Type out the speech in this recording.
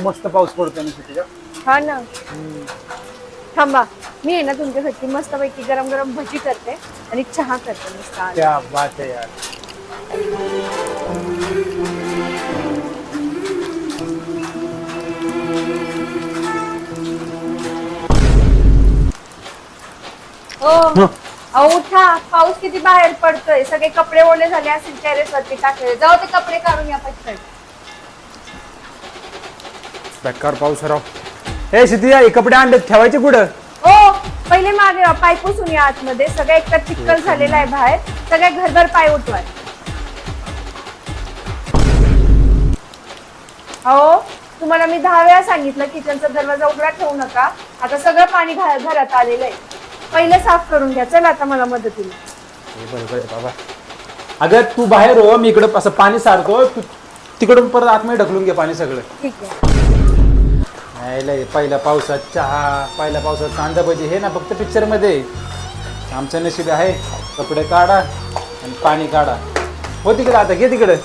मस्त पाऊस पडतोय ना तिथे. हा ना. थांबा, मी आहे ना तुमच्यासाठी मस्तपैकी गरम गरम भजी करते आणि चहा करते मस्त आज. क्या बात आहे यार. हो अहो उठा, पाऊस किती बाहेर पडतोय, सगळे कपडे ओले झाले असतील टेरेस वरती टाकले, जाऊ ते कपडे काढून या पटकन. बेकार पाऊस राव. हे सिद्धी हे कपडे आणले ठेवायचे कुठं? हो पहिले मागे पाय पुसून या आतमध्ये, सगळं एकतर चिक्कल झालेला आहे बाहेर, सगळ्या घरभर पाय उठवाय. हो तुम्हाला मी 10 वेळा सांगितलं किचनचा दरवाजा उघडा ठेवू नका. आता सगळं पाणी घरात आलेलं आहे, पहिले साफ करून घ्या. चल आता मला मदतीला. बरोबर बाबा. अगं तू बाहेर हो, मी इकडं असं पाणी सारतो, तू तिकडून परत आतमध्ये ढकलून घे पाणी सगळं. ठीक आहे. पहिल्या पावसात चहा, पहिल्या पावसात कांदा भजी, हे ना फक्त पिक्चर मध्ये. आमचं नशीब आहे, कपडे काढा आणि पाणी काढा. हो तिकडं, आता घे तिकडं.